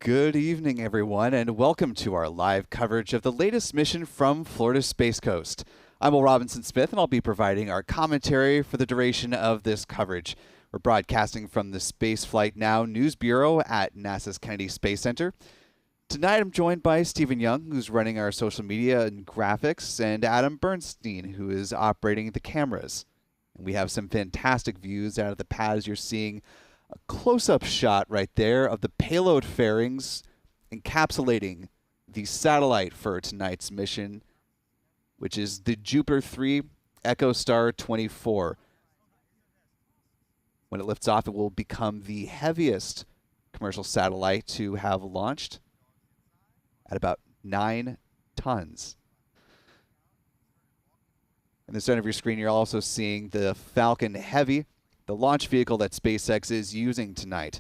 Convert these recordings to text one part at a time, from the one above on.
Good evening, everyone, and welcome to our live coverage of the latest mission from Florida's Space Coast. I'm Will Robinson Smith, and I'll be providing our commentary for the duration of this coverage. We're broadcasting from the Spaceflight Now News Bureau at NASA's Kennedy Space Center. Tonight, I'm joined by Stephen Young, who's running our social media and graphics, and Adam Bernstein, who is operating the cameras. And we have some fantastic views out of the pads you're seeing. A close-up shot right there of the payload fairings encapsulating the satellite for tonight's mission, which is the Jupiter 3 EchoStar 24. When it lifts off, it will become the heaviest commercial satellite to have launched at about 9 tons. In the center of your screen, you're also seeing the Falcon Heavy, the launch vehicle that SpaceX is using tonight.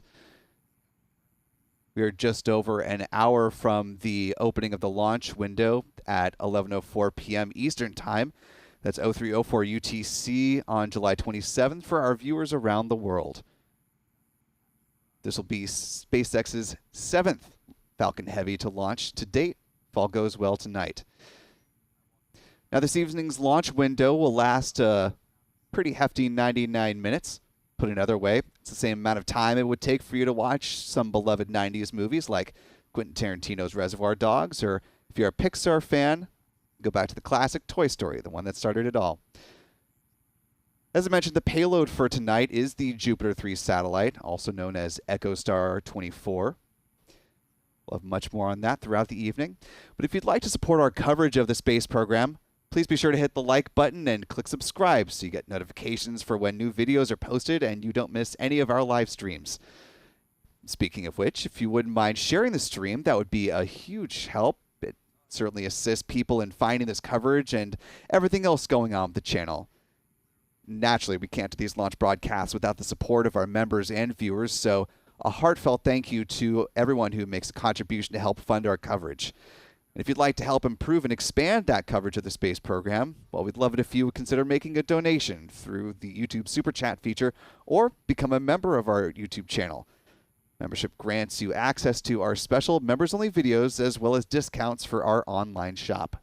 We are just over an hour from the opening of the launch window at 11:04 p.m. Eastern Time. That's 03:04 UTC on July 27th for our viewers around the world. This will be SpaceX's 7th Falcon Heavy to launch to date, if all goes well tonight. Now, this evening's launch window will last pretty hefty 99 minutes. Put another way, it's the same amount of time it would take for you to watch some beloved 90s movies like Quentin Tarantino's Reservoir Dogs, or if you're a Pixar fan, go back to the classic Toy Story, the one that started it all. As I mentioned, the payload for tonight is the Jupiter 3 satellite, also known as EchoStar 24. We'll have much more on that throughout the evening. But if you'd like to support our coverage of the space program, please be sure to hit the like button and click subscribe so you get notifications for when new videos are posted and you don't miss any of our live streams. Speaking of which, if you wouldn't mind sharing the stream, that would be a huge help. It certainly assists people in finding this coverage and everything else going on with the channel. Naturally, we can't do these launch broadcasts without the support of our members and viewers, so a heartfelt thank you to everyone who makes a contribution to help fund our coverage. And if you'd like to help improve and expand that coverage of the space program, well, we'd love it if you would consider making a donation through the YouTube Super Chat feature or become a member of our YouTube channel. Membership grants you access to our special members-only videos as well as discounts for our online shop.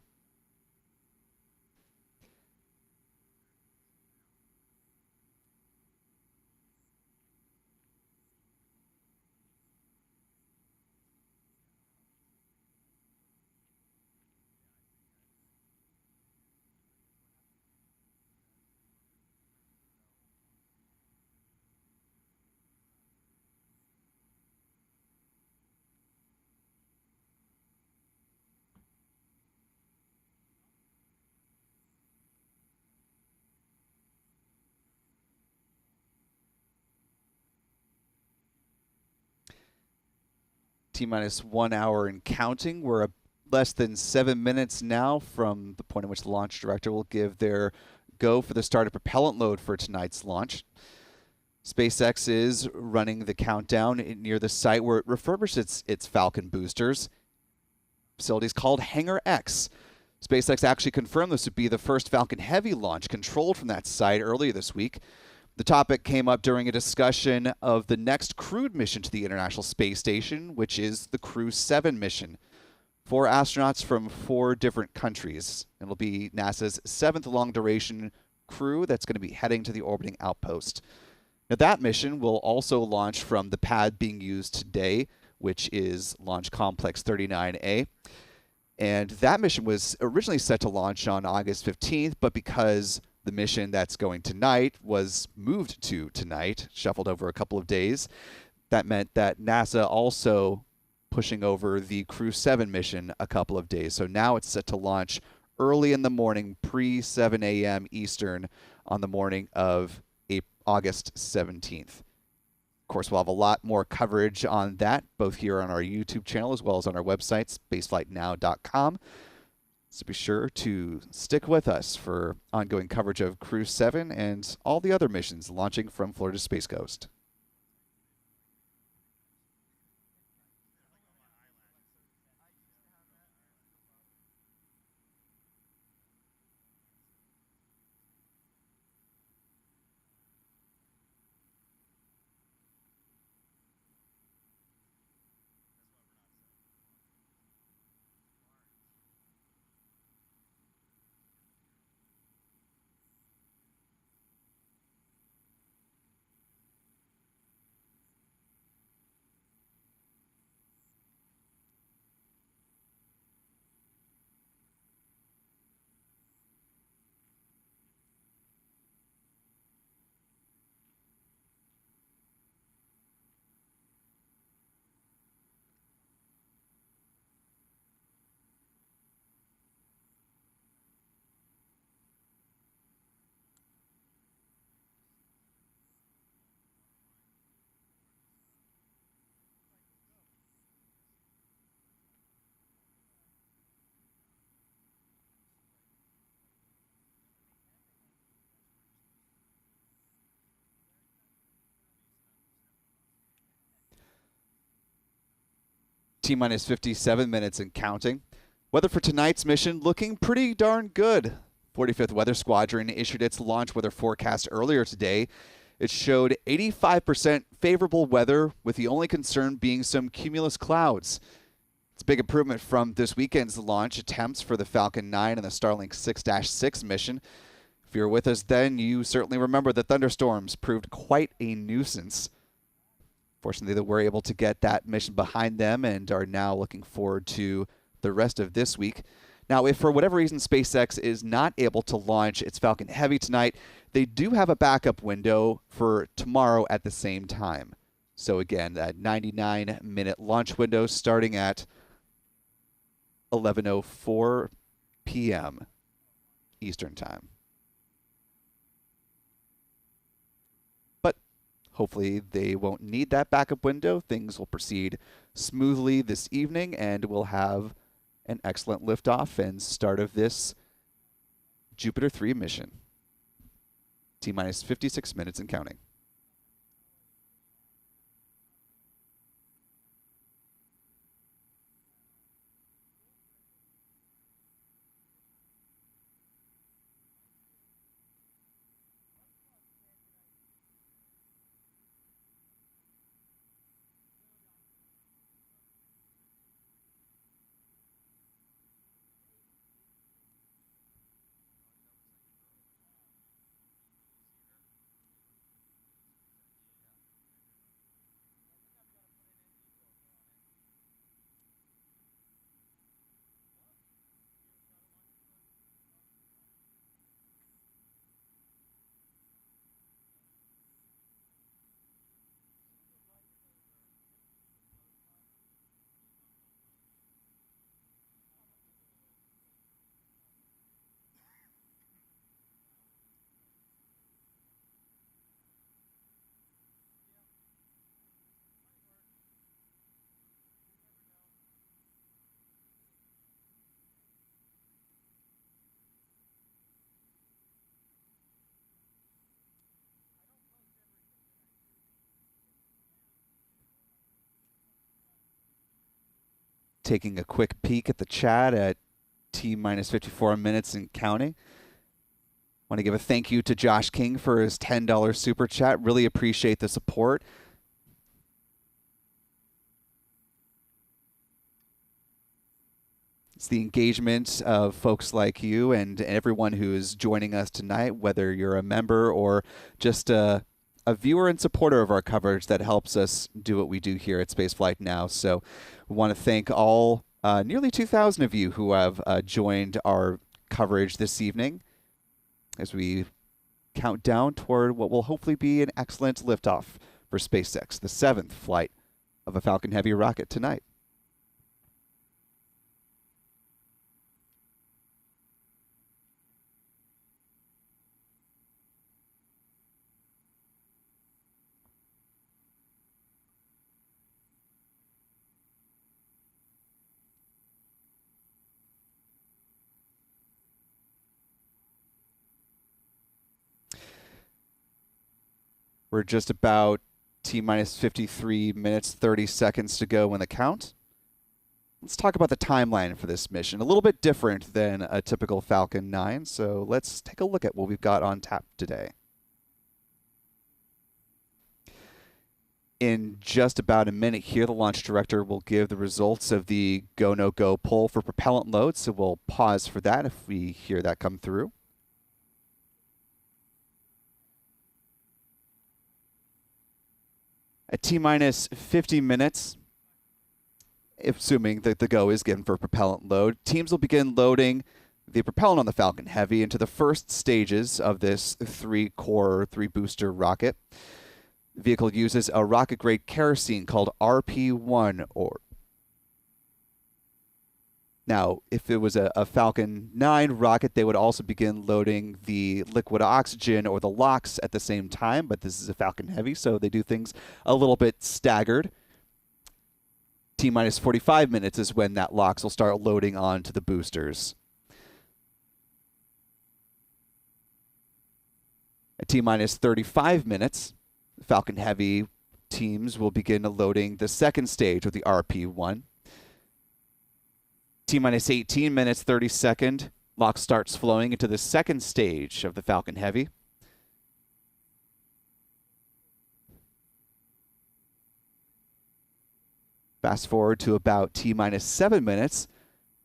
T-minus 1 hour and counting. We're less than 7 minutes now from the point at which the launch director will give their go for the start of propellant load for tonight's launch. SpaceX is running the countdown near the site where it refurbished its Falcon boosters. Facility is called Hangar X. SpaceX actually confirmed this would be the first Falcon Heavy launch controlled from that site earlier this week. The topic came up during a discussion of the next crewed mission to the International Space Station, which is the Crew 7 mission. 4 astronauts from 4 different countries. It'll be NASA's 7th long-duration crew that's going to be heading to the orbiting outpost. Now, that mission will also launch from the pad being used today, which is Launch Complex 39A. And that mission was originally set to launch on August 15th, but because the mission that's going tonight was moved to tonight, shuffled over a couple of days, that meant that NASA also pushing over the Crew 7 mission a couple of days. So now it's set to launch early in the morning, pre-7 a.m. Eastern, on the morning of August 17th. Of course, we'll have a lot more coverage on that, both here on our YouTube channel as well as on our website, spaceflightnow.com. So be sure to stick with us for ongoing coverage of Crew 7 and all the other missions launching from Florida's Space Coast. T-minus 57 minutes and counting. Weather for tonight's mission looking pretty darn good. 45th Weather Squadron issued its launch weather forecast earlier today. It showed 85% favorable weather, with the only concern being some cumulus clouds. It's a big improvement from this weekend's launch attempts for the Falcon 9 and the Starlink 6-6 mission. If you were with us then, you certainly remember that thunderstorms proved quite a nuisance. Fortunately, they were able to get that mission behind them and are now looking forward to the rest of this week. Now, if for whatever reason SpaceX is not able to launch its Falcon Heavy tonight, they do have a backup window for tomorrow at the same time. So again, that 99-minute launch window starting at 11:04 p.m. Eastern Time. But hopefully they won't need that backup window. Things will proceed smoothly this evening, and we'll have an excellent liftoff and start of this Jupiter 3 mission. T-minus 56 minutes and counting. Taking a quick peek at the chat at T-minus 54 minutes and counting. Want to give a thank you to Josh King for his $10 super chat. Really appreciate the support. It's the engagement of folks like you and everyone who is joining us tonight, whether you're a member or just a viewer and supporter of our coverage, that helps us do what we do here at Spaceflight Now. So we want to thank all nearly 2,000 of you who have joined our coverage this evening as we count down toward what will hopefully be an excellent liftoff for SpaceX, the 7th flight of a Falcon Heavy rocket tonight. We're just about T-minus 53 minutes, 30 seconds to go in the count. Let's talk about the timeline for this mission. A little bit different than a typical Falcon 9, so let's take a look at what we've got on tap today. In just about a minute here, the launch director will give the results of the go, no go poll for propellant load, so we'll pause for that if we hear that come through. At T-minus 50 minutes, assuming that the go is given for propellant load, teams will begin loading the propellant on the Falcon Heavy into the first stages of this three-core, three-booster rocket. The vehicle uses a rocket-grade kerosene called RP1, Now, if it was a Falcon 9 rocket, they would also begin loading the liquid oxygen or the LOX at the same time, but this is a Falcon Heavy, so they do things a little bit staggered. T-minus 45 minutes is when that LOX will start loading onto the boosters. At T-minus 35 minutes, Falcon Heavy teams will begin loading the second stage of the RP1. T-minus 18 minutes, 30-second. LOX starts flowing into the second stage of the Falcon Heavy. Fast forward to about T-minus 7 minutes.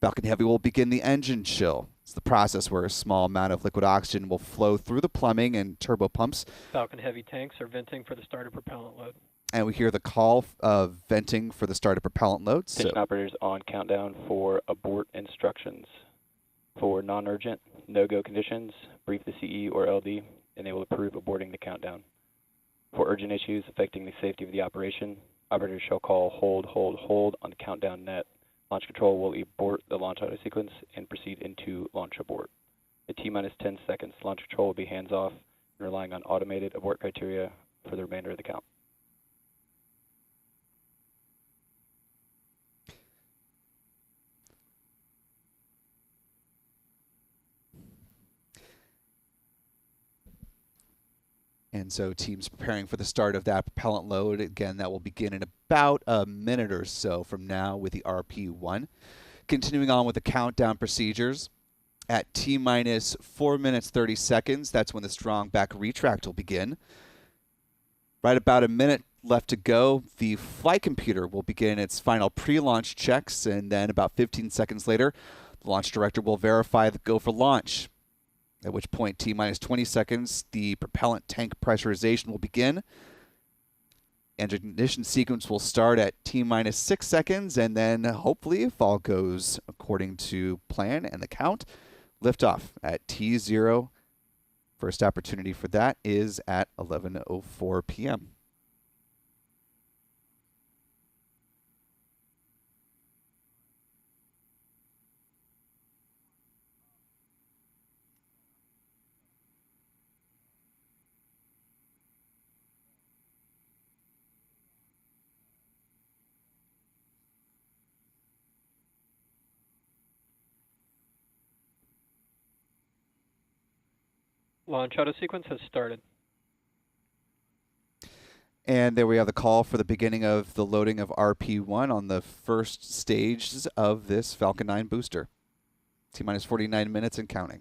Falcon Heavy will begin the engine chill. It's the process where a small amount of liquid oxygen will flow through the plumbing and turbo pumps. Falcon Heavy tanks are venting for the start of propellant load. And we hear the call of venting for the start of propellant load. Station operators on countdown for abort instructions. For non-urgent, no-go conditions, brief the CE or LD, and they will approve aborting the countdown. For urgent issues affecting the safety of the operation, operators shall call hold on the countdown net. Launch control will abort the launch auto sequence and proceed into launch abort. At T-minus 10 seconds, launch control will be hands-off and relying on automated abort criteria for the remainder of the count. And so teams preparing for the start of that propellant load. Again, that will begin in about a minute or so from now with the RP1. Continuing on with the countdown procedures. At T-minus 4 minutes, 30 seconds, that's when the strong back retract will begin. Right about a minute left to go, the flight computer will begin its final pre-launch checks, and then about 15 seconds later, the launch director will verify the go for launch. At which point, T-minus 20 seconds, the propellant tank pressurization will begin. Engine ignition sequence will start at T-minus 6 seconds, and then hopefully, if all goes according to plan and the count, liftoff at T0. First opportunity for that is at 11:04 p.m. Launch auto sequence has started. And there we have the call for the beginning of the loading of RP1 on the first stages of this Falcon 9 booster. T-minus 49 minutes and counting.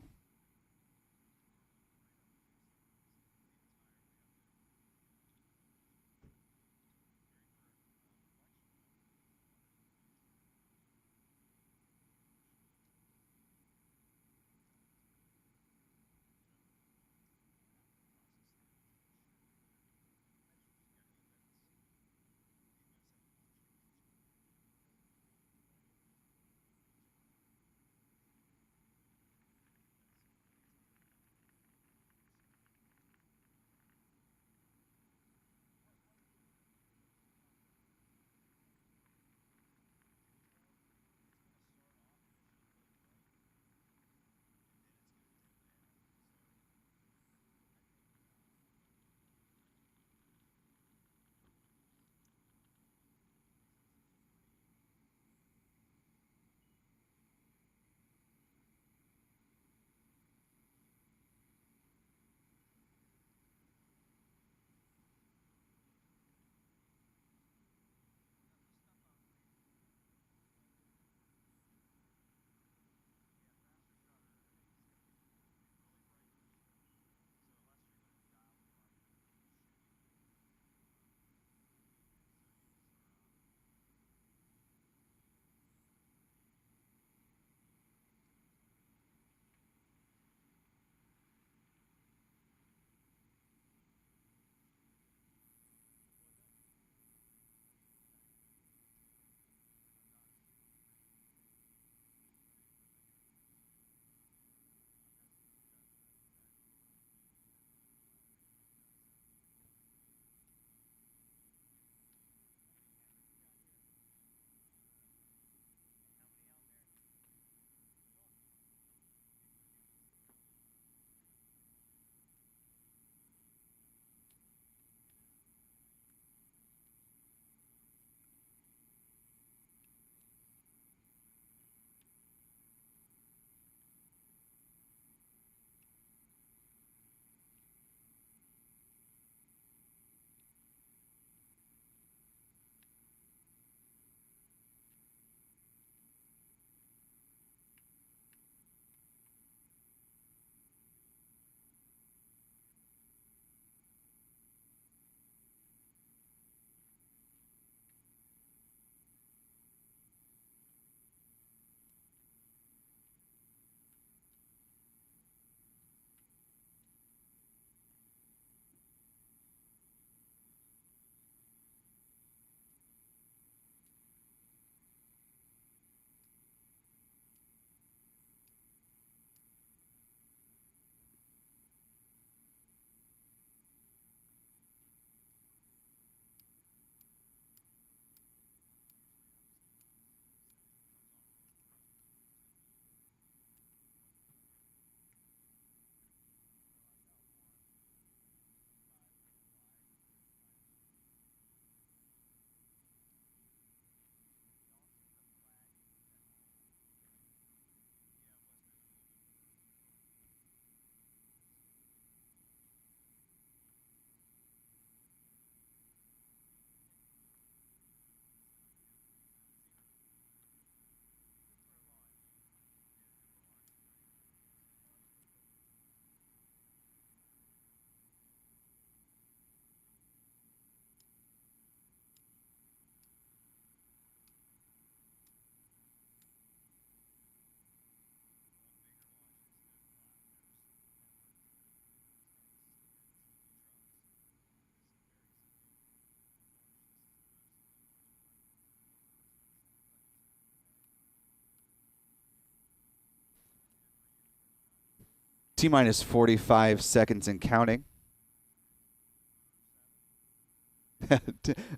T-minus 45 seconds and counting.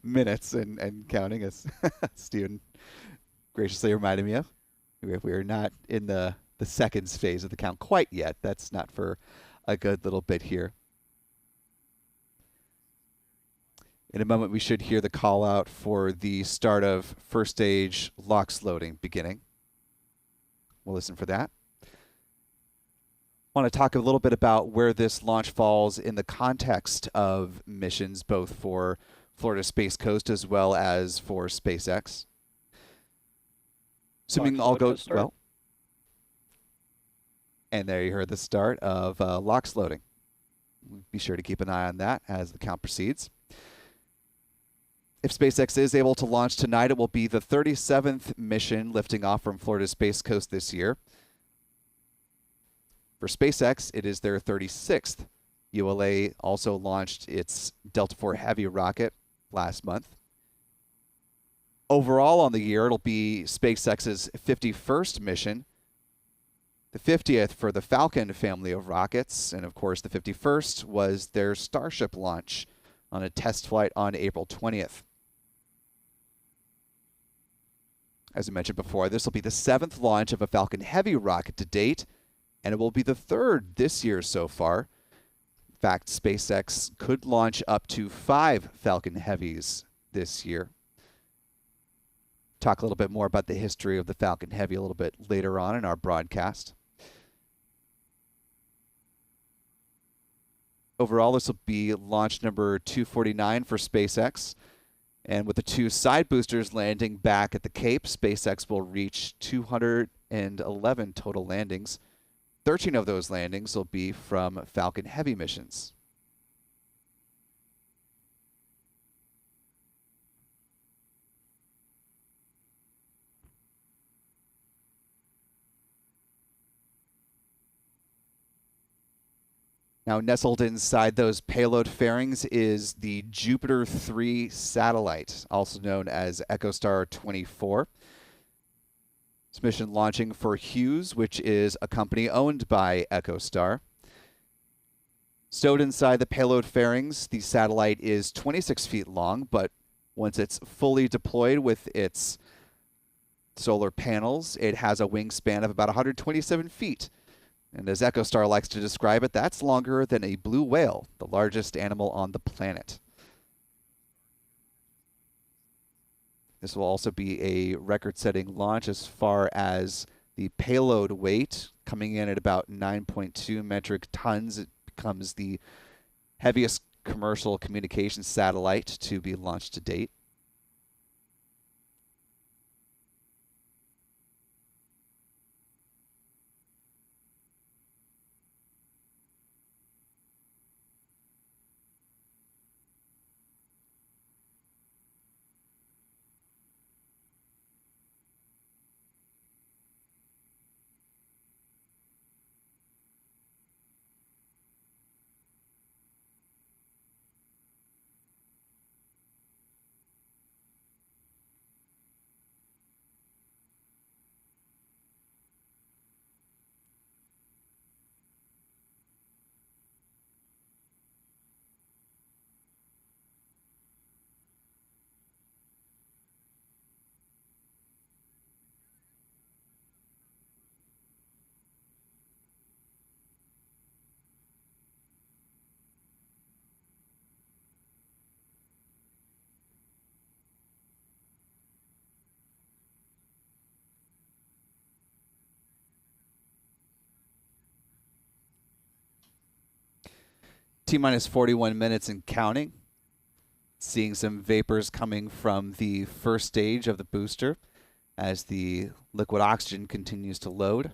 Minutes and counting, as Steven graciously reminded me of. We are not in the seconds phase of the count quite yet. That's not for a good little bit here. In a moment, we should hear the call out for the start of first stage LOX loading beginning. We'll listen for that. I want to talk a little bit about where this launch falls in the context of missions, both for Florida Space Coast as well as for SpaceX. Assuming all goes well. And there you heard the start of LOX loading. Be sure to keep an eye on that as the count proceeds. If SpaceX is able to launch tonight, it will be the 37th mission lifting off from Florida Space Coast this year. For SpaceX, it is their 36th. ULA also launched its Delta IV Heavy rocket last month. Overall on the year, it'll be SpaceX's 51st mission, the 50th for the Falcon family of rockets, and of course the 51st was their Starship launch on a test flight on April 20th. As I mentioned before, this will be the 7th launch of a Falcon Heavy rocket to date, and it will be the 3rd this year so far. In fact, SpaceX could launch up to 5 Falcon Heavies this year. Talk a little bit more about the history of the Falcon Heavy a little bit later on in our broadcast. Overall, this will be launch number 249 for SpaceX. And with the 2 side boosters landing back at the Cape, SpaceX will reach 211 total landings. 13 of those landings will be from Falcon Heavy missions. Now, nestled inside those payload fairings is the Jupiter 3 satellite, also known as EchoStar 24. This mission launching for Hughes, which is a company owned by EchoStar. Stowed inside the payload fairings, the satellite is 26 feet long, but once it's fully deployed with its solar panels, it has a wingspan of about 127 feet. And as EchoStar likes to describe it, that's longer than a blue whale, the largest animal on the planet. This will also be a record-setting launch as far as the payload weight, coming in at about 9.2 metric tons. It becomes the heaviest commercial communications satellite to be launched to date. T-minus 41 minutes and counting. Seeing some vapors coming from the first stage of the booster as the liquid oxygen continues to load.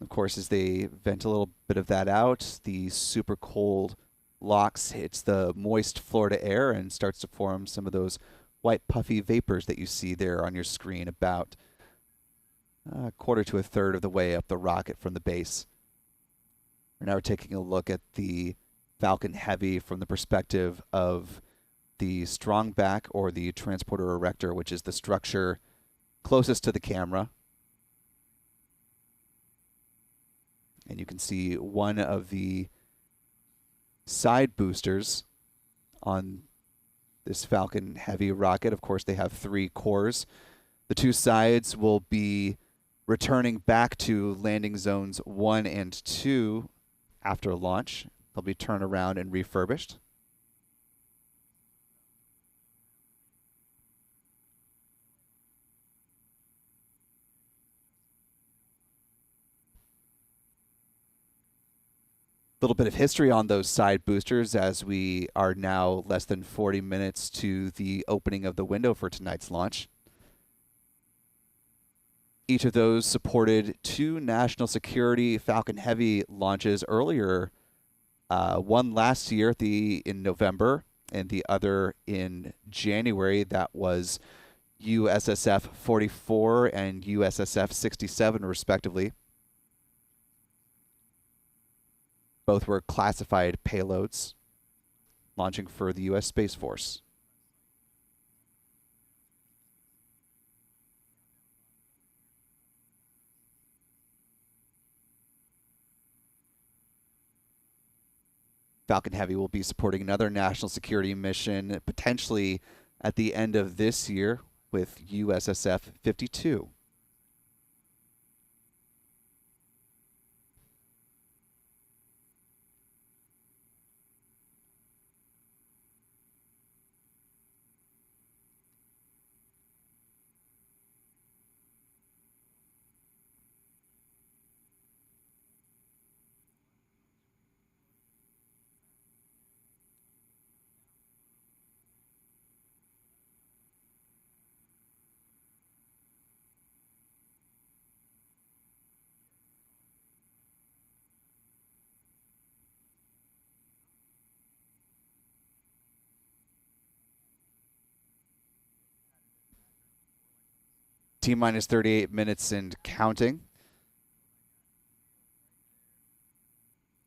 Of course, as they vent a little bit of that out, the super cold LOX hits the moist Florida air and starts to form some of those white puffy vapors that you see there on your screen about a quarter to a third of the way up the rocket from the base. We're now taking a look at the Falcon Heavy from the perspective of the strong back or the transporter erector, which is the structure closest to the camera. And you can see one of the side boosters on this Falcon Heavy rocket. Of course, they have 3 cores. The 2 sides will be returning back to landing zones 1 and 2 after launch. They'll be turned around and refurbished. Little bit of history on those side boosters, as we are now less than 40 minutes to the opening of the window for tonight's launch. Each of those supported 2 national security Falcon Heavy launches earlier, one last year in November and the other in January. That was USSF 44 and USSF 67 respectively. Both were classified payloads launching for the U.S. Space Force. Falcon Heavy will be supporting another national security mission, potentially at the end of this year, with USSF 52. T-minus 38 minutes and counting.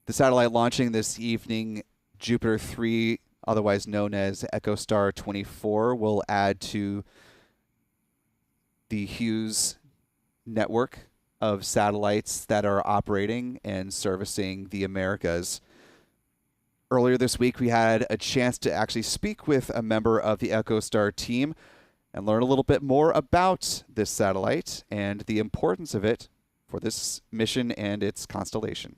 The satellite launching this evening, Jupiter 3, otherwise known as EchoStar 24, will add to the Hughes network of satellites that are operating and servicing the Americas. Earlier this week, we had a chance to actually speak with a member of the EchoStar team and learn a little bit more about this satellite and the importance of it for this mission and its constellation.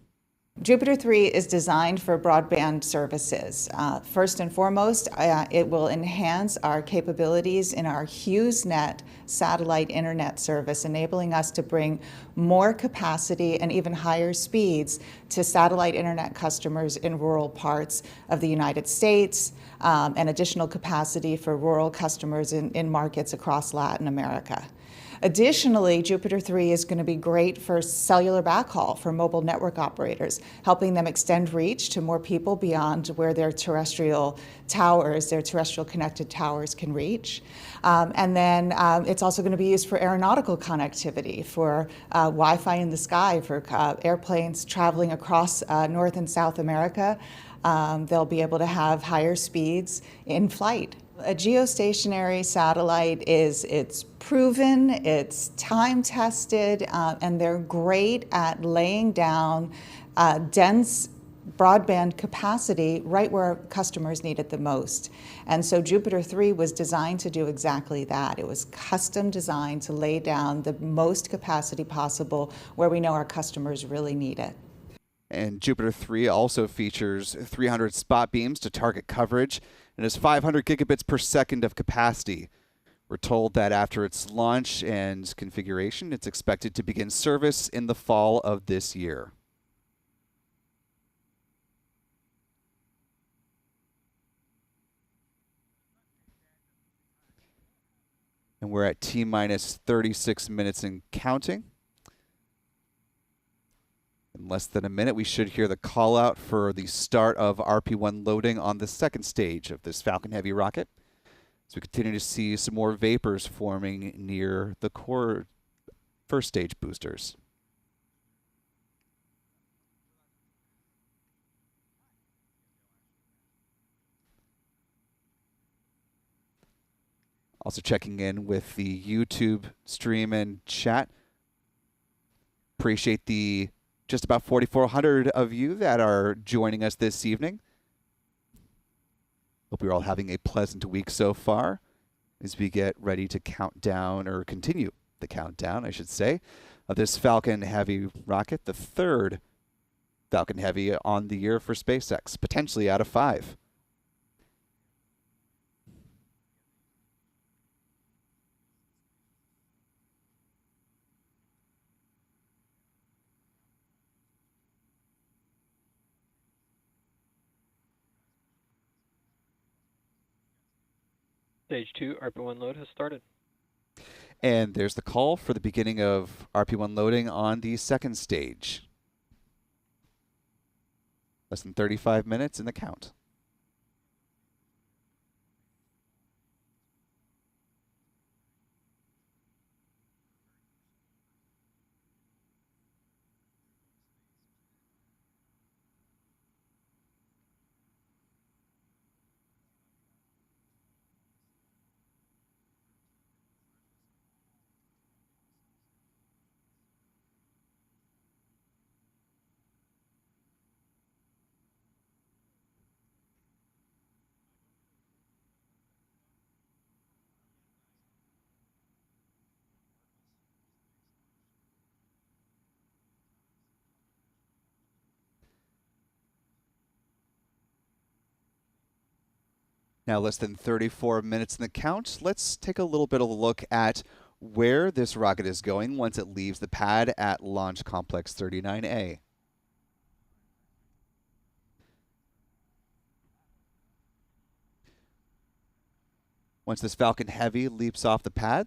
Jupiter 3 is designed for broadband services. First and foremost, it will enhance our capabilities in our HughesNet satellite internet service, enabling us to bring more capacity and even higher speeds to satellite internet customers in rural parts of the United States, and additional capacity for rural customers in markets across Latin America. Additionally, Jupiter 3 is going to be great for cellular backhaul for mobile network operators, helping them extend reach to more people beyond where their terrestrial towers, their terrestrial connected towers can reach. And then it's also going to be used for aeronautical connectivity, for Wi-Fi in the sky, for airplanes traveling across North and South America. They'll be able to have higher speeds in flight. A geostationary satellite it's proven, it's time-tested, and they're great at laying down dense broadband capacity right where customers need it the most. And so Jupiter 3 was designed to do exactly that. It was custom designed to lay down the most capacity possible where we know our customers really need it. And Jupiter 3 also features 300 spot beams to target coverage and has 500 gigabits per second of capacity. We're told that after its launch and configuration, it's expected to begin service in the fall of this year. And we're at T-minus 36 minutes and counting. In less than a minute, we should hear the call out for the start of RP-1 loading on the second stage of this Falcon Heavy rocket. So we continue to see some more vapors forming near the core first stage boosters. Also checking in with the YouTube stream and chat. Appreciate the just about 4,400 of you that are joining us this evening. Hope you're all having a pleasant week so far as we get ready to count down, or continue the countdown, I should say, of this Falcon Heavy rocket, the third Falcon Heavy on the year for SpaceX, potentially out of 5. Stage 2 RP1 load has started. And there's the call for the beginning of RP1 loading on the second stage. Less than 35 minutes in the count. Now less than 34 minutes in the count. Let's take a little bit of a look at where this rocket is going once it leaves the pad at Launch Complex 39A. Once this Falcon Heavy leaps off the pad,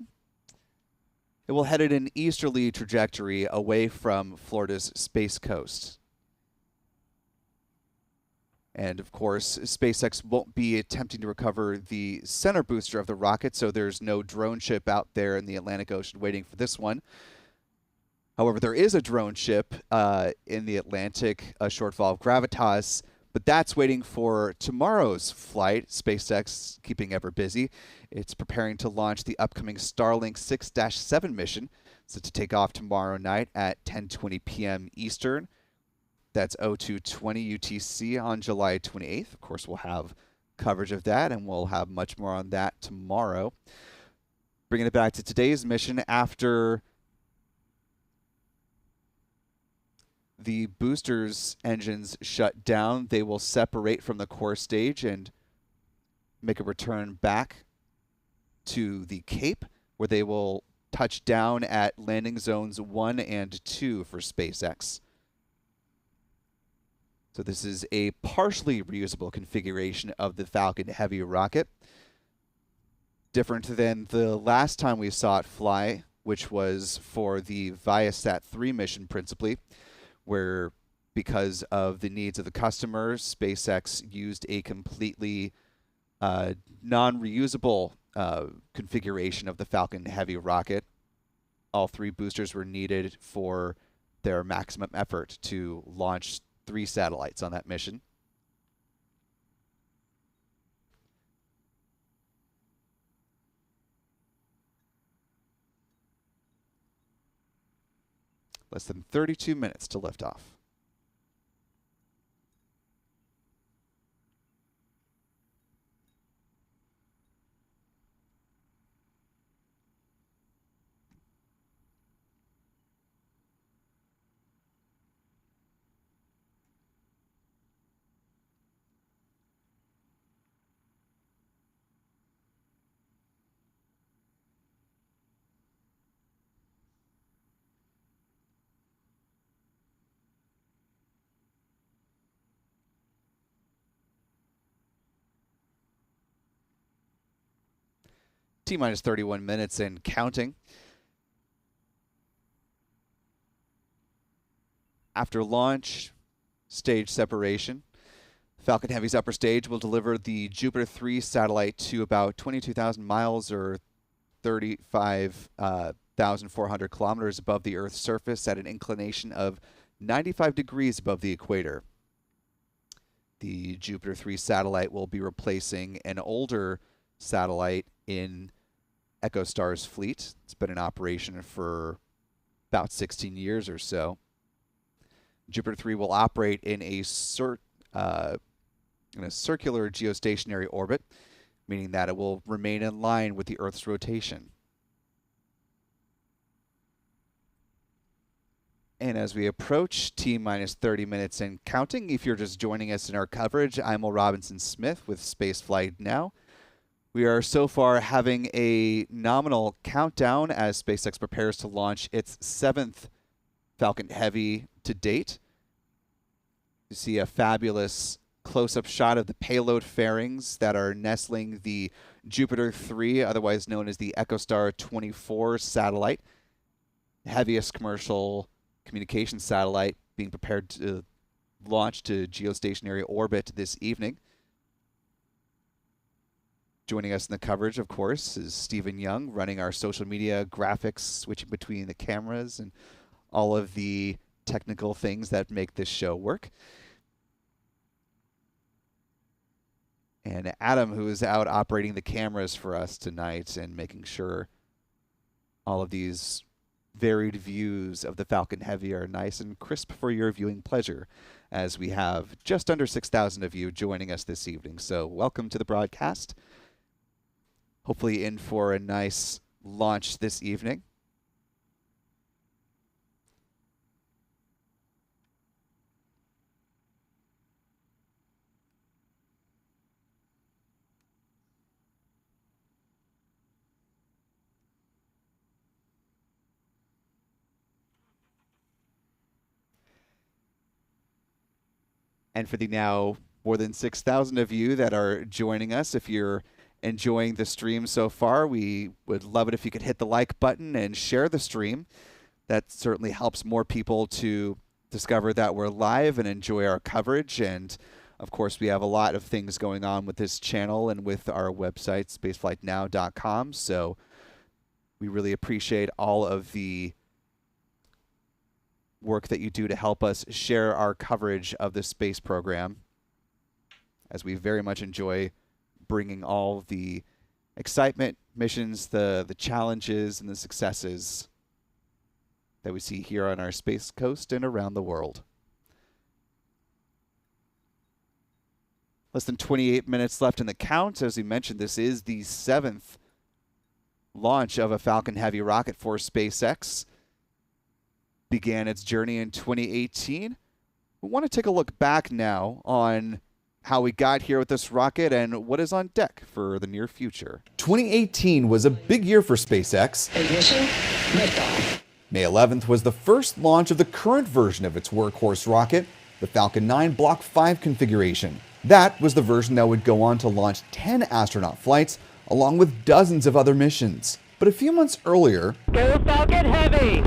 it will head in an easterly trajectory away from Florida's Space Coast. And of course, SpaceX won't be attempting to recover the center booster of the rocket, so there's no drone ship out there in the Atlantic Ocean waiting for this one. However, there is a drone ship in the Atlantic, a shortfall of Gravitas, but that's waiting for tomorrow's flight. SpaceX keeping ever busy. It's preparing to launch the upcoming Starlink 6-7 mission, so to take off tomorrow night at 10:20 p.m. Eastern. That's 0220 UTC on July 28th. Of course, we'll have coverage of that, and we'll have much more on that tomorrow. Bringing it back to today's mission, after the boosters engines shut down, they will separate from the core stage and make a return back to the Cape, where they will touch down at landing zones 1 and 2 for SpaceX. So this is a partially reusable configuration of the Falcon Heavy rocket. Different than the last time we saw it fly, which was for the Viasat-3 mission principally, where because of the needs of the customers, SpaceX used a completely non-reusable configuration of the Falcon Heavy rocket. All 3 boosters were needed for their maximum effort to launch 3 satellites on that mission. Less than 32 minutes to liftoff. T-minus 31 minutes and counting. After launch, stage separation, Falcon Heavy's upper stage will deliver the Jupiter 3 satellite to about 22,000 miles or 35,400 kilometers above the Earth's surface at an inclination of 95 degrees above the equator. The Jupiter 3 satellite will be replacing an older satellite in EchoStar's fleet. It's been in operation for about 16 years or so. Jupiter 3 will operate in a circular geostationary orbit, meaning that it will remain in line with the Earth's rotation. And as we approach T-minus 30 minutes and counting, if you're just joining us in our coverage, I'm Will Robinson-Smith with Spaceflight Now. We are so far having a nominal countdown as SpaceX prepares to launch its 7th Falcon Heavy to date. You see a fabulous close-up shot of the payload fairings that are nestling the Jupiter 3, otherwise known as the EchoStar 24 satellite, the heaviest commercial communication satellite being prepared to launch to geostationary orbit this evening. Joining us in the coverage, of course, is Stephen Young, running our social media graphics, switching between the cameras and all of the technical things that make this show work. And Adam, who is out operating the cameras for us tonight and making sure all of these varied views of the Falcon Heavy are nice and crisp for your viewing pleasure, as we have just under 6,000 of you joining us this evening. So welcome to the broadcast. Hopefully in for a nice launch this evening. And for the now more than 6,000 of you that are joining us, if you're enjoying the stream so far, we would love it if you could hit the like button and share the stream. That certainly helps more people to discover that we're live and enjoy our coverage. And of course, we have a lot of things going on with this channel and with our website, spaceflightnow.com. So we really appreciate all of the work that you do to help us share our coverage of the space program, as we very much enjoy bringing all the excitement, missions, the challenges, and the successes that we see here on our Space Coast and around the world. Less than 28 minutes left in the count. As we mentioned, this is the 7th launch of a Falcon Heavy rocket for SpaceX. Began its journey in 2018. We want to take a look back now on how we got here with this rocket and what is on deck for the near future. 2018 was a big year for SpaceX. Ignition, liftoff. May 11th was the first launch of the current version of its workhorse rocket, the Falcon 9 Block 5 configuration. That was the version that would go on to launch 10 astronaut flights, along with dozens of other missions. But a few months earlier, Go Falcon Heavy!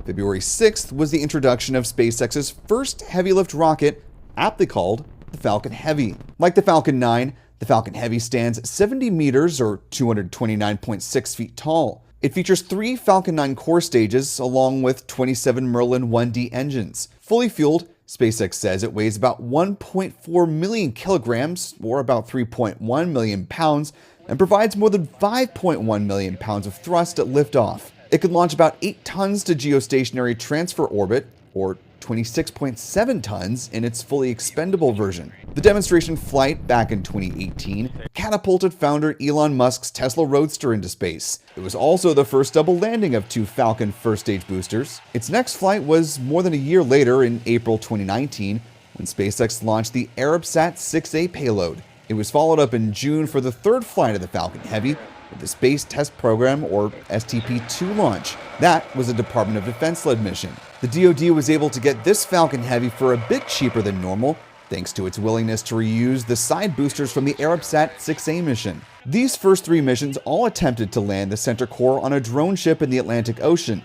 February 6th was the introduction of SpaceX's first heavy lift rocket, aptly called the Falcon Heavy. Like the Falcon 9, the Falcon Heavy stands 70 meters or 229.6 feet tall. It features 3 Falcon 9 core stages along with 27 Merlin 1D engines. Fully fueled, SpaceX says it weighs about 1.4 million kilograms, or about 3.1 million pounds, and provides more than 5.1 million pounds of thrust at liftoff. It could launch about 8 tons to geostationary transfer orbit, or 26.7 tons in its fully expendable version. The demonstration flight back in 2018 catapulted founder Elon Musk's Tesla Roadster into space. It was also the first double landing of 2 Falcon first-stage boosters. Its next flight was more than a year later in April 2019, when SpaceX launched the Arabsat 6A payload. It was followed up in June for the 3rd flight of the Falcon Heavy, with the Space Test Program, or STP-2 launch. That was a Department of Defense-led mission. The DoD was able to get this Falcon Heavy for a bit cheaper than normal, thanks to its willingness to reuse the side boosters from the Arabsat 6A mission. These first 3 missions all attempted to land the center core on a drone ship in the Atlantic Ocean,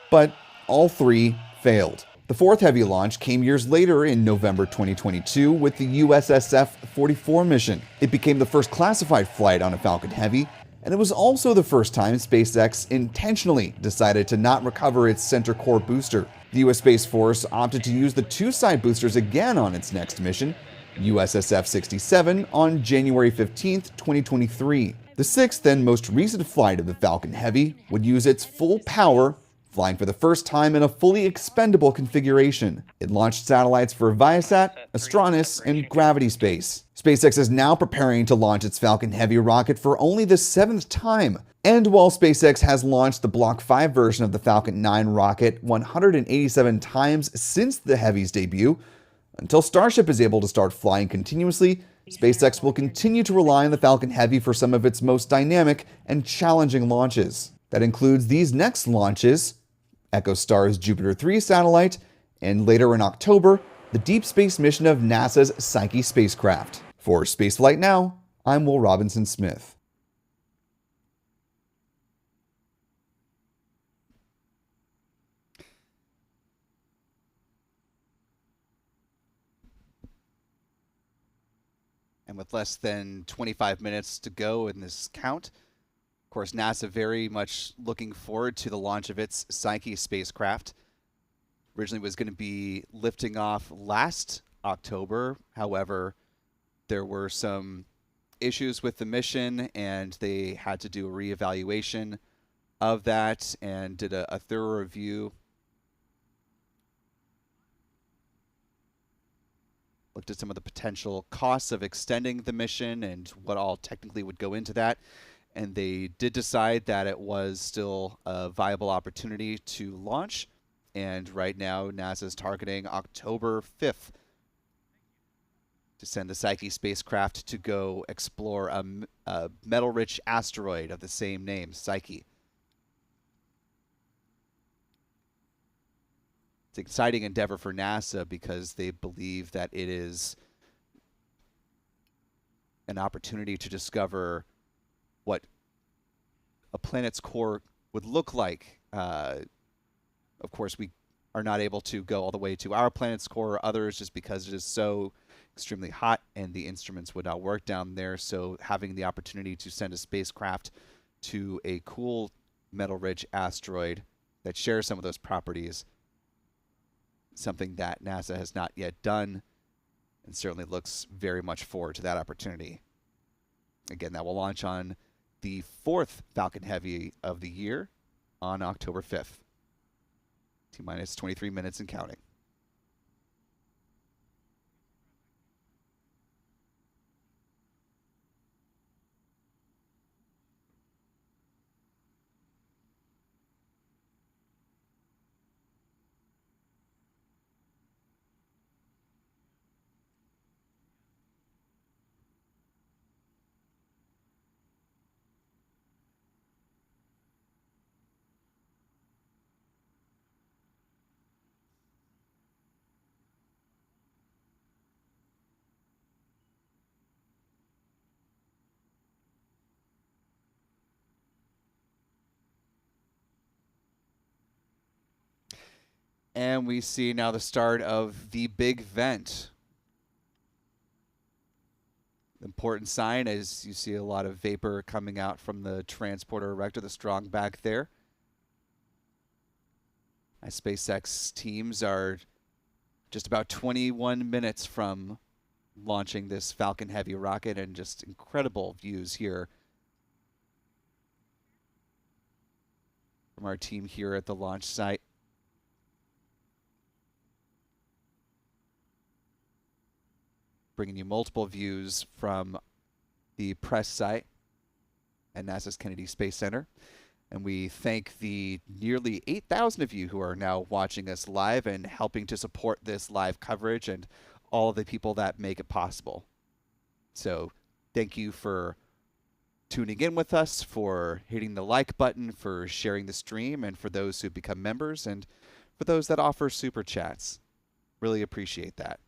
but all 3 failed. The 4th heavy launch came years later in November 2022 with the USSF-44 mission. It became the first classified flight on a Falcon Heavy, and it was also the first time SpaceX intentionally decided to not recover its center core booster. The U.S. Space Force opted to use the 2 side boosters again on its next mission, USSF-67, on January 15, 2023. The 6th and most recent flight of the Falcon Heavy would use its full power flying for the first time in a fully expendable configuration. It launched satellites for Viasat, Astronis, and Gravity Space. SpaceX is now preparing to launch its Falcon Heavy rocket for only the 7th time. And while SpaceX has launched the Block 5 version of the Falcon 9 rocket 187 times since the Heavy's debut, until Starship is able to start flying continuously, SpaceX will continue to rely on the Falcon Heavy for some of its most dynamic and challenging launches. That includes these next launches: EchoStar's Jupiter 3 satellite, and later in October, the deep space mission of NASA's Psyche spacecraft. For Spaceflight Now, I'm Will Robinson Smith. And with less than 25 minutes to go in this count, of course, NASA very much looking forward to the launch of its Psyche spacecraft. Originally was going to be lifting off last October. However, there were some issues with the mission, and they had to do a reevaluation of that and did a thorough review. Looked at some of the potential costs of extending the mission and what all technically would go into that. And they did decide that it was still a viable opportunity to launch. And right now, NASA is targeting October 5th to send the Psyche spacecraft to go explore a metal-rich asteroid of the same name, Psyche. It's an exciting endeavor for NASA because they believe that it is an opportunity to discover what a planet's core would look like. Of course, we are not able to go all the way to our planet's core or others just because it is so extremely hot and the instruments would not work down there. So having the opportunity to send a spacecraft to a cool metal-rich asteroid that shares some of those properties, something that NASA has not yet done, and certainly looks very much forward to that opportunity. Again, that will launch on the 4th Falcon Heavy of the year on October 5th. T-minus 23 minutes and counting. And we see now the start of the big vent. Important sign as you see a lot of vapor coming out from the transporter erector, the strong back there. As SpaceX teams are just about 21 minutes from launching this Falcon Heavy rocket, and just incredible views here from our team here at the launch site. Bringing you multiple views from the press site at NASA's Kennedy Space Center. And we thank the nearly 8,000 of you who are now watching us live and helping to support this live coverage and all of the people that make it possible. So thank you for tuning in with us, for hitting the like button, for sharing the stream, and for those who become members, and for those that offer super chats. Really appreciate that.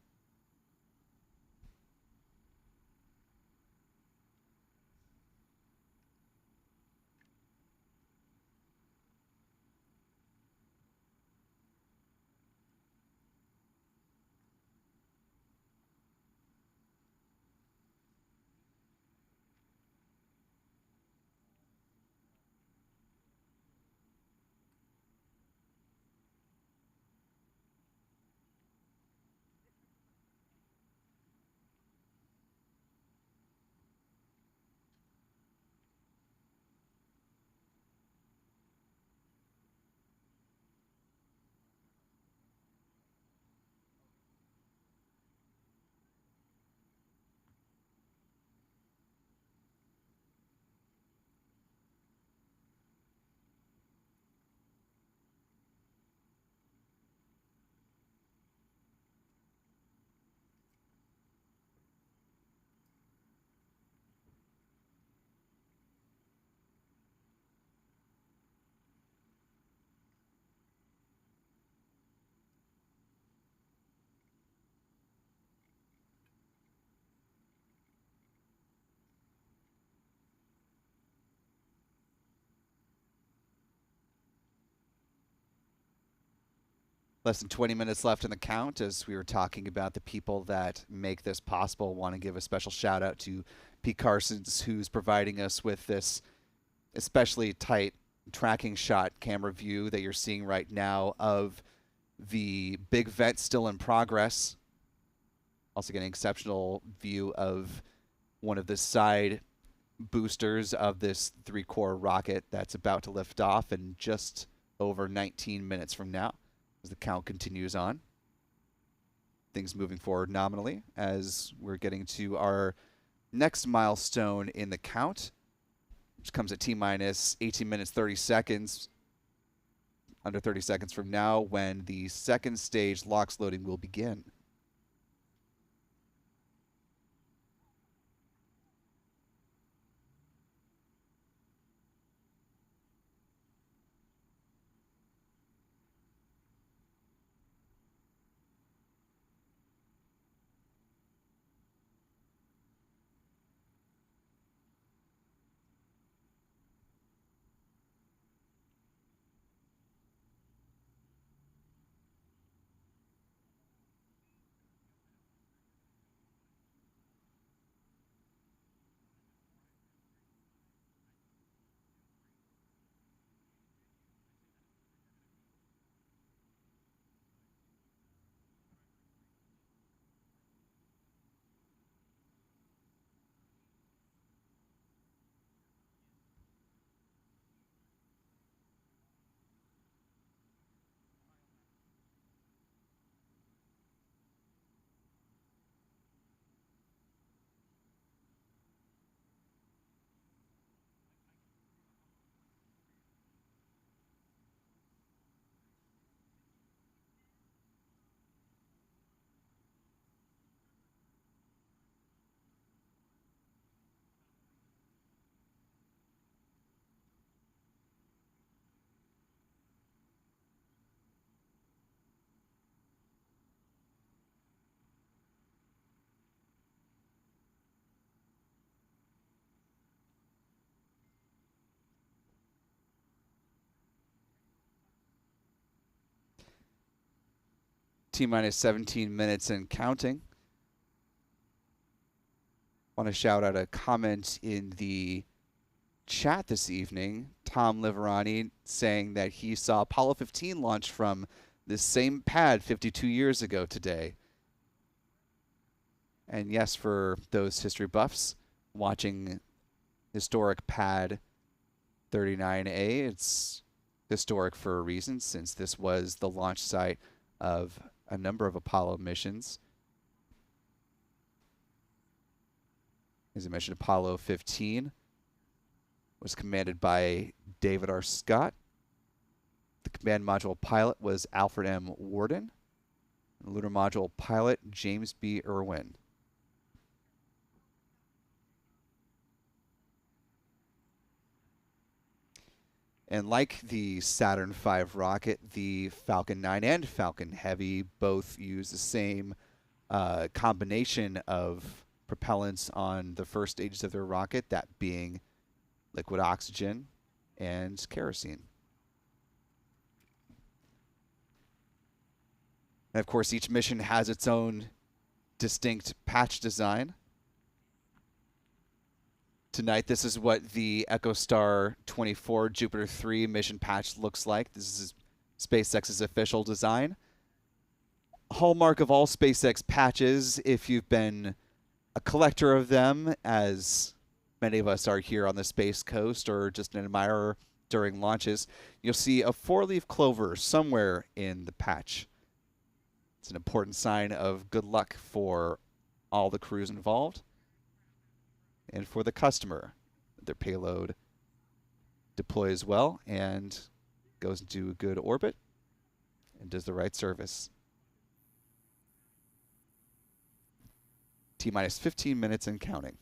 Less than 20 minutes left in the count. As we were talking about the people that make this possible, want to give a special shout out to Pete Carsons, who's providing us with this especially tight tracking shot camera view that you're seeing right now of the big vent still in progress. Also getting an exceptional view of one of the side boosters of this 3-core rocket that's about to lift off in just over 19 minutes from now, as the count continues on. Things moving forward nominally as we're getting to our next milestone in the count, which comes at T-minus 18 minutes 30 seconds, under 30 seconds from now, when the second stage LOX loading will begin. T-minus 17 minutes and counting. Want to shout out a comment in the chat this evening. Tom Liverani saying that he saw Apollo 15 launch from this same pad 52 years ago today. And yes, for those history buffs watching historic pad 39A, it's historic for a reason, since this was the launch site of a number of Apollo missions. As I mentioned, Apollo 15 was commanded by David R. Scott. The command module pilot was Alfred M. Worden. The lunar module pilot, James B. Irwin. And like the Saturn V rocket, the Falcon 9 and Falcon Heavy both use the same combination of propellants on the first stages of their rocket, that being liquid oxygen and kerosene. And of course, each mission has its own distinct patch design. Tonight, this is what the EchoStar 24 Jupiter 3 mission patch looks like. This is SpaceX's official design. Hallmark of all SpaceX patches, if you've been a collector of them, as many of us are here on the Space Coast, or just an admirer during launches, you'll see a 4-leaf clover somewhere in the patch. It's an important sign of good luck for all the crews involved, and for the customer. Their payload deploys well and goes into a good orbit and does the right service. T-minus 15 minutes and counting.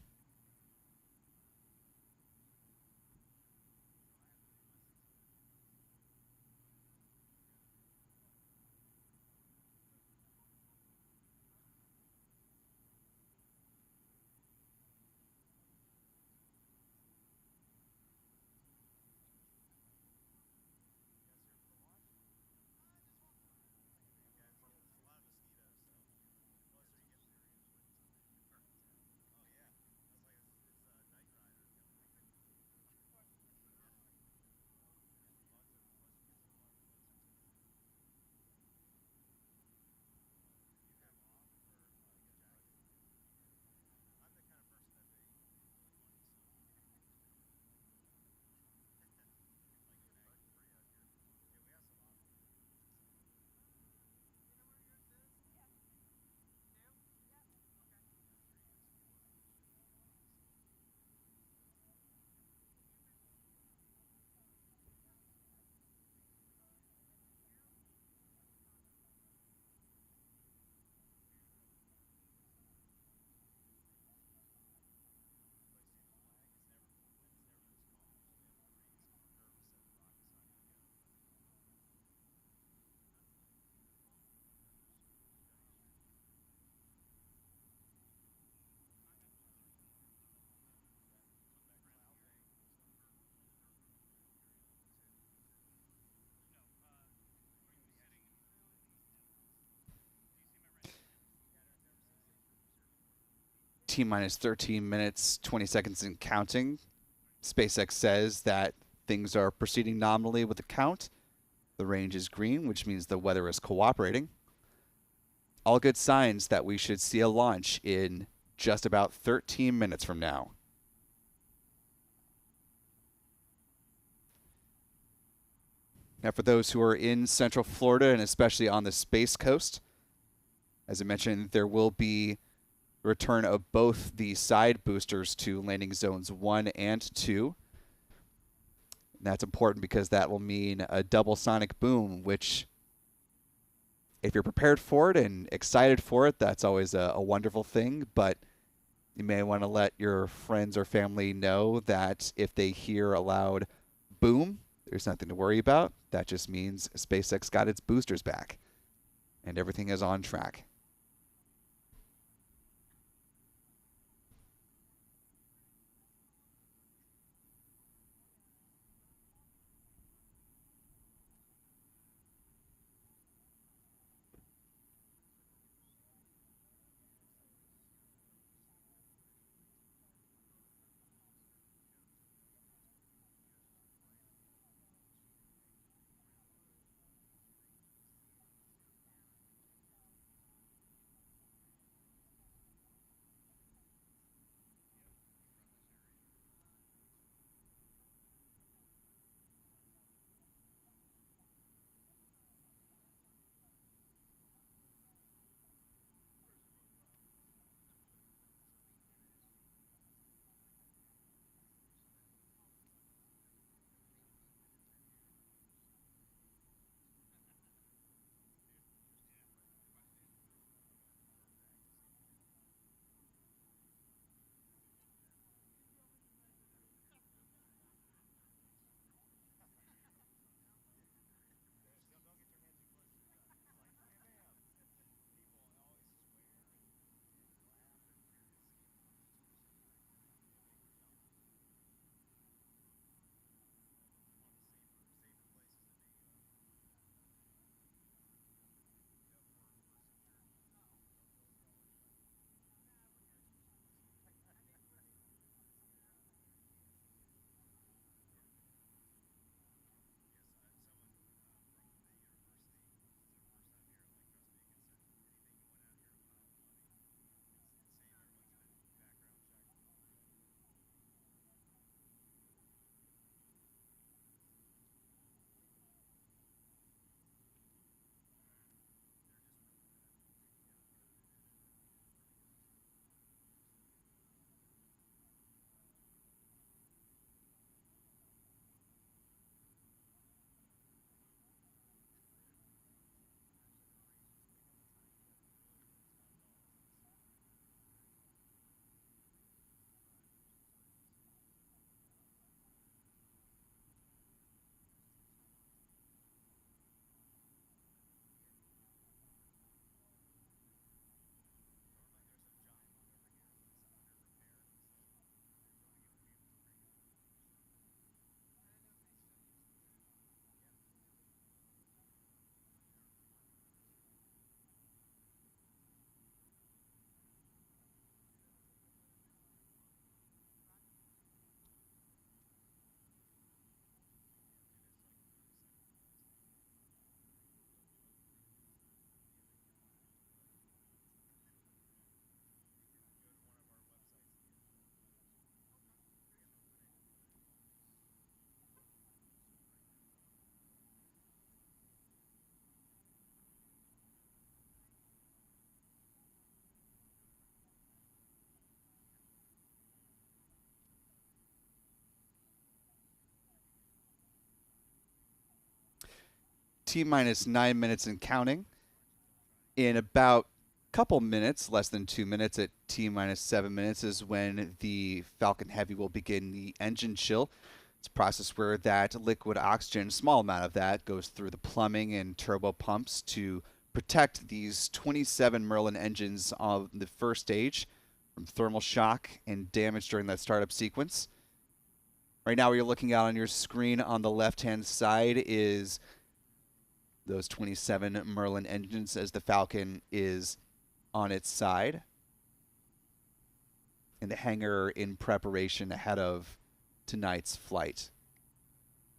T-minus 13 minutes, 20 seconds and counting. SpaceX says that things are proceeding nominally with the count. The range is green, which means the weather is cooperating. All good signs that we should see a launch in just about 13 minutes from now. Now, for those who are in Central Florida and especially on the Space Coast, as I mentioned, there will be a return of both the side boosters to landing zones 1 and 2. And that's important because that will mean a double sonic boom, which, if you're prepared for it and excited for it, that's always a wonderful thing. But you may want to let your friends or family know that if they hear a loud boom, there's nothing to worry about. That just means SpaceX got its boosters back and everything is on track. T-minus 9 minutes and counting. In about a couple minutes, less than 2 minutes, at T-minus 7 minutes is when the Falcon Heavy will begin the engine chill. It's a process where that liquid oxygen, small amount of that, goes through the plumbing and turbo pumps to protect these 27 Merlin engines on the first stage from thermal shock and damage during that startup sequence. Right now, what you're looking at on your screen on the left-hand side is those 27 Merlin engines as the Falcon is on its side. in the hangar in preparation ahead of tonight's flight.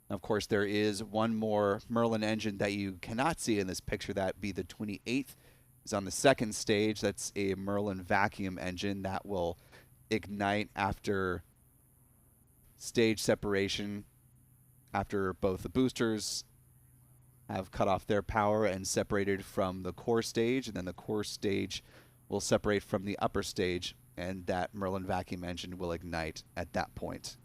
Of course, there is one more Merlin engine that you cannot see in this picture. That be the 28th. Is on the second stage. That's a Merlin vacuum engine that will ignite after stage separation, after both the boosters have cut off their power and separated from the core stage, and then the core stage will separate from the upper stage, and that Merlin vacuum engine will ignite at that point.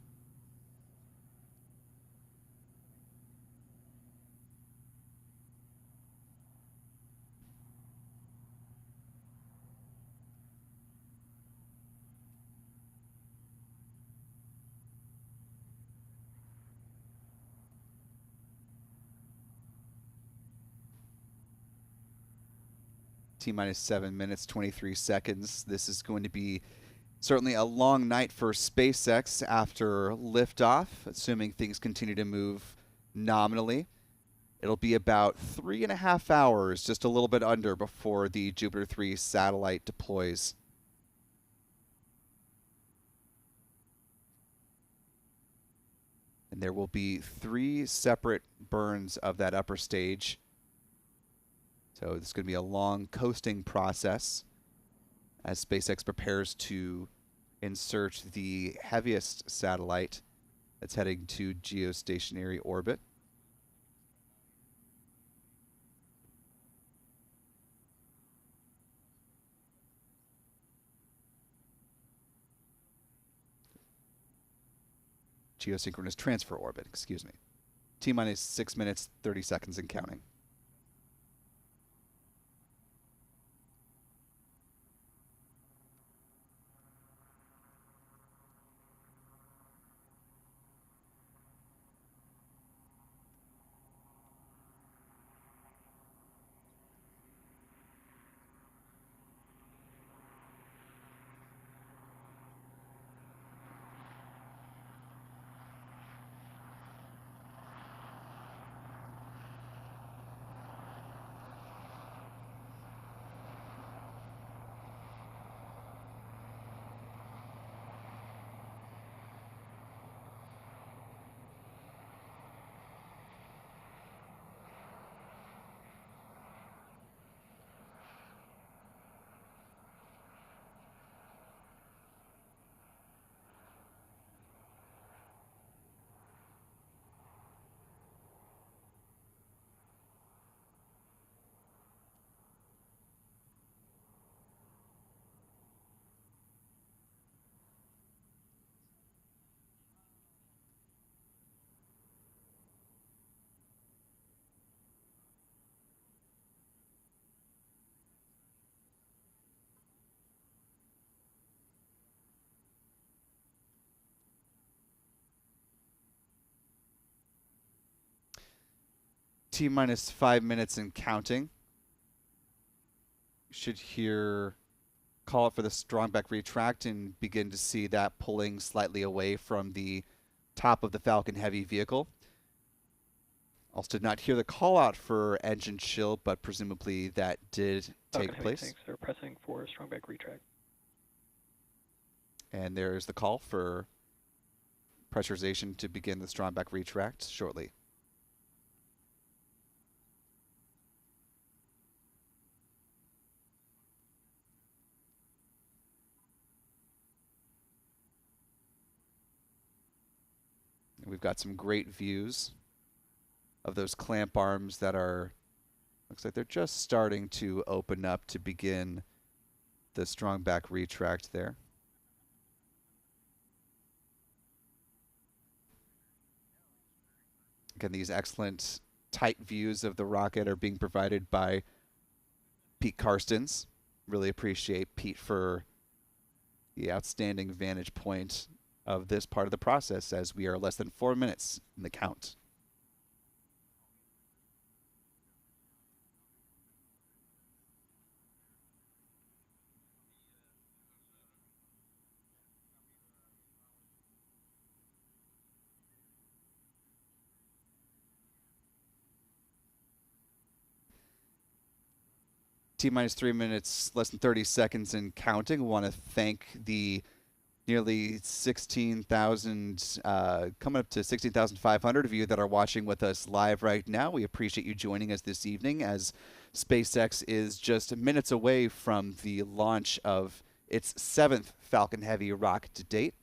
T-minus 7 minutes, 23 seconds. This is going to be certainly a long night for SpaceX after liftoff, assuming things continue to move nominally. It'll be about 3.5 hours, just a little bit under, before the Jupiter 3 satellite deploys. And there will be 3 separate burns of that upper stage. So this is going to be a long coasting process as SpaceX prepares to insert the heaviest satellite that's heading to geostationary orbit. Geosynchronous transfer orbit, excuse me. T-minus 6 minutes, 30 seconds and counting. T-minus 5 minutes and counting. You should hear call it for the strong back retract and begin to see that pulling slightly away from the top of the Falcon Heavy vehicle. Also did not hear the call out for engine chill, but presumably that did take place. Tanks are pressing for strong back retract. And there's the call for pressurization to begin the strong back retract shortly. We've got some great views of those clamp arms that are, looks like they're just starting to open up to begin the strong back retract there. Again, these excellent tight views of the rocket are being provided by Pete Karstens. Really appreciate Pete for the outstanding vantage point of this part of the process, as we are less than 4 minutes in the count. T-minus 3 minutes, less than 30 seconds and counting. We want to thank the nearly 16,000, coming up to 16,500 of you that are watching with us live right now. We appreciate you joining us this evening as SpaceX is just minutes away from the launch of its 7th Falcon Heavy rocket to date.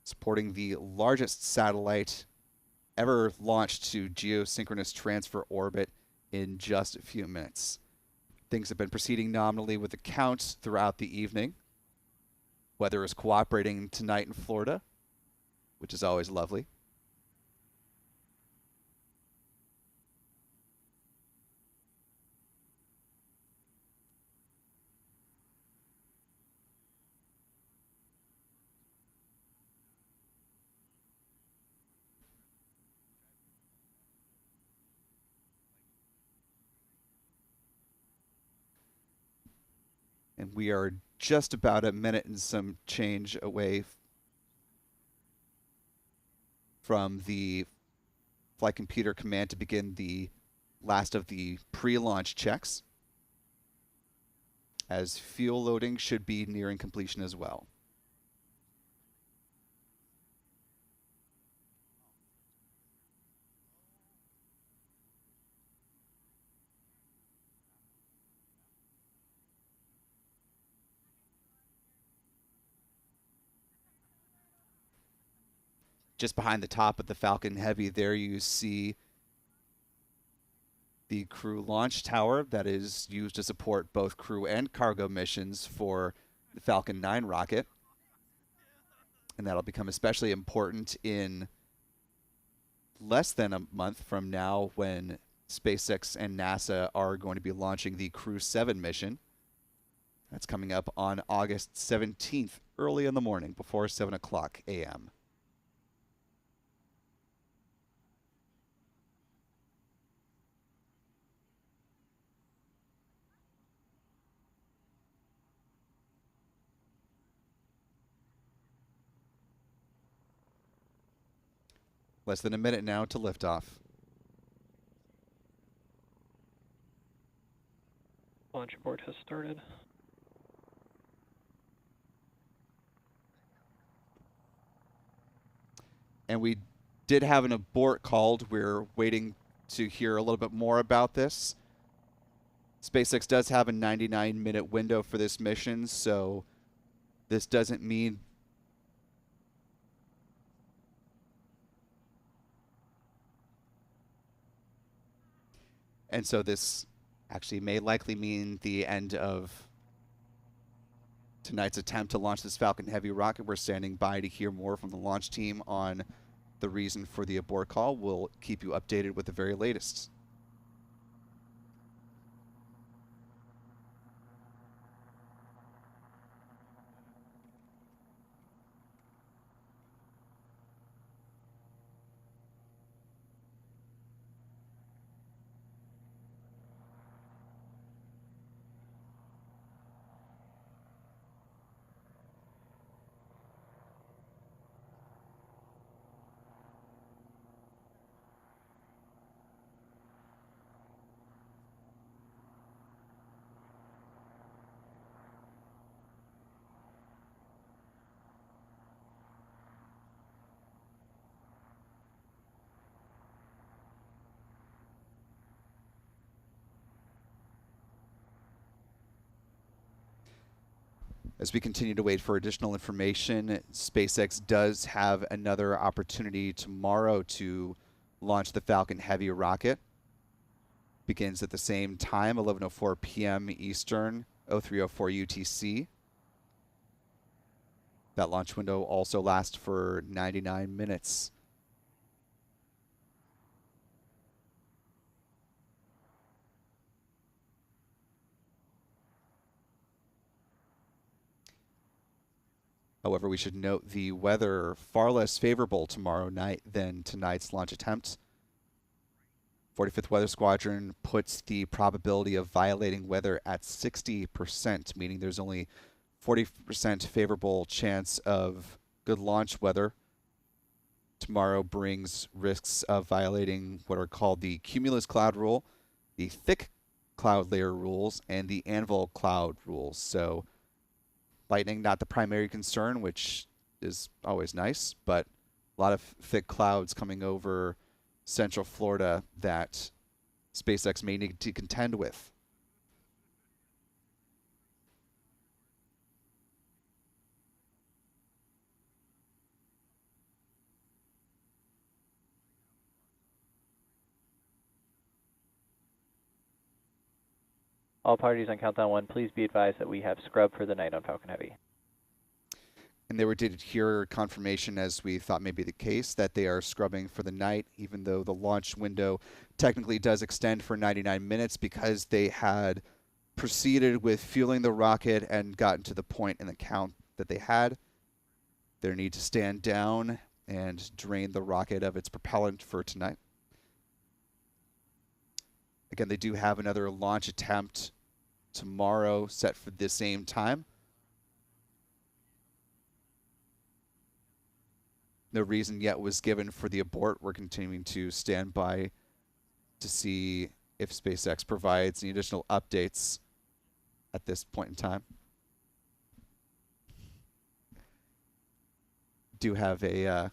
Supporting the largest satellite ever launched to geosynchronous transfer orbit in just a few minutes. Things have been proceeding nominally with the counts throughout the evening. Weather is cooperating tonight in Florida, which is always lovely. And we are just about a minute and some change away from the flight computer command to begin the last of the pre-launch checks, as fuel loading should be nearing completion as well. Just behind the top of the Falcon Heavy there you see the crew launch tower that is used to support both crew and cargo missions for the Falcon 9 rocket. And that'll become especially important in less than a month from now when SpaceX and NASA are going to be launching the Crew 7 mission. That's coming up on August 17th, early in the morning, before 7 o'clock a.m. Less than a minute now to liftoff. Launch abort has started. And we did have an abort called. We're waiting to hear a little bit more about this. SpaceX does have a 99-minute window for this mission, so this doesn't mean and so this actually may likely mean the end of tonight's attempt to launch this Falcon Heavy rocket. We're standing by to hear more from the launch team on the reason for the abort call. We'll keep you updated with the very latest. As we continue to wait for additional information, SpaceX does have another opportunity tomorrow to launch the Falcon Heavy rocket. Begins at the same time, 11:04 p.m. Eastern, 03:04 UTC. That launch window also lasts for 99 minutes. However, we should note the weather far less favorable tomorrow night than tonight's launch attempt. 45th Weather Squadron puts the probability of violating weather at 60%, meaning there's only 40% favorable chance of good launch weather. Tomorrow brings risks of violating what are called the cumulus cloud rule, the thick cloud layer rules and the Anvil cloud rules. So lightning, not the primary concern, which is always nice, but a lot of thick clouds coming over Central Florida that SpaceX may need to contend with. All parties on countdown 1, please be advised that we have scrub for the night on Falcon Heavy. And they did hear confirmation, as we thought may be the case, that they are scrubbing for the night, even though the launch window technically does extend for 99 minutes because they had proceeded with fueling the rocket and gotten to the point in the count that they had. Their need to stand down and drain the rocket of its propellant for tonight. Again, they do have another launch attempt tomorrow set for the same time. No reason yet was given for the abort. We're continuing to stand by to see if SpaceX provides any additional updates at this point in time. Do have a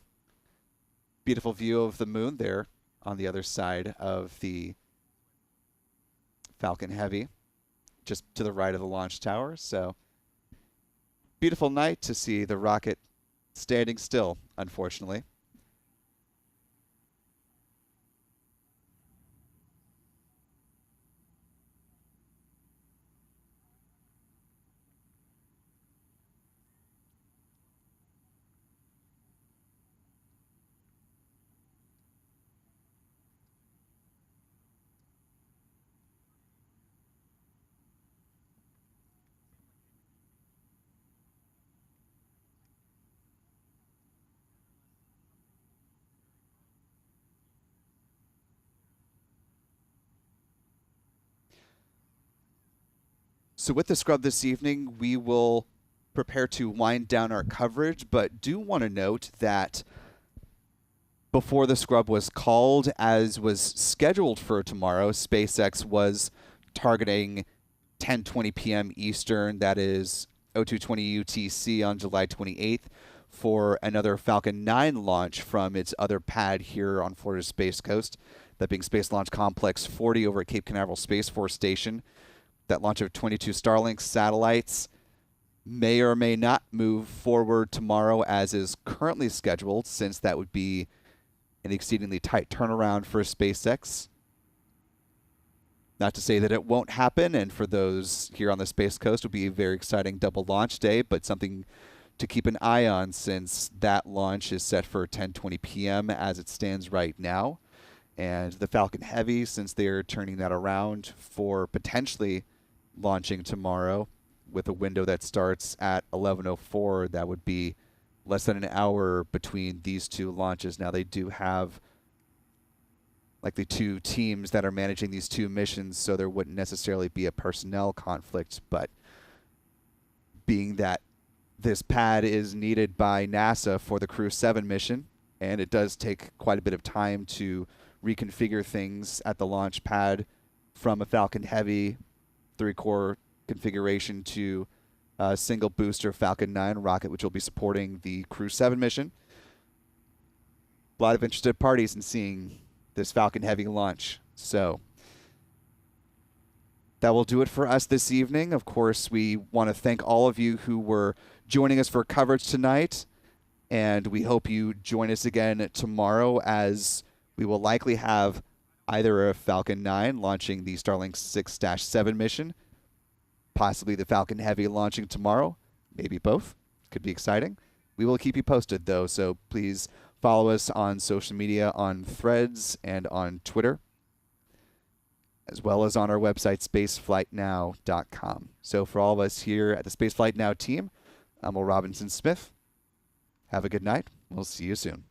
beautiful view of the moon there on the other side of the Falcon Heavy, just to the right of the launch tower. So beautiful night to see the rocket standing still, unfortunately. So with the scrub this evening, we will prepare to wind down our coverage, but do want to note that before the scrub was called, as was scheduled for tomorrow, SpaceX was targeting 10:20 p.m. Eastern, that is 0220 UTC on July 28th, for another Falcon 9 launch from its other pad here on Florida's Space Coast, that being Space Launch Complex 40 over at Cape Canaveral Space Force Station. That launch of 22 Starlink satellites may or may not move forward tomorrow as is currently scheduled, since that would be an exceedingly tight turnaround for SpaceX. Not to say that it won't happen, and for those here on the Space Coast, it would be a very exciting double launch day, but something to keep an eye on, since that launch is set for 10:20 p.m. as it stands right now. And the Falcon Heavy, since they're turning that around for potentially launching tomorrow with a window that starts at 11:04, that would be less than an hour between these two launches. Now, they do have likely two teams that are managing these two missions, so there wouldn't necessarily be a personnel conflict, but being that this pad is needed by NASA for the Crew 7 mission, and it does take quite a bit of time to reconfigure things at the launch pad from a Falcon Heavy 3-core configuration to a single booster Falcon 9 rocket, which will be supporting the Crew 7 mission. A lot of interested parties in seeing this Falcon Heavy launch. So that will do it for us this evening. Of course, we want to thank all of you who were joining us for coverage tonight, and we hope you join us again tomorrow, as we will likely have either a Falcon 9 launching the Starlink 6-7 mission, possibly the Falcon Heavy launching tomorrow, maybe both. Could be exciting. We will keep you posted, though, so please follow us on social media, on Threads and on Twitter, as well as on our website, spaceflightnow.com. So for all of us here at the Spaceflight Now team, I'm Will Robinson Smith. Have a good night. We'll see you soon.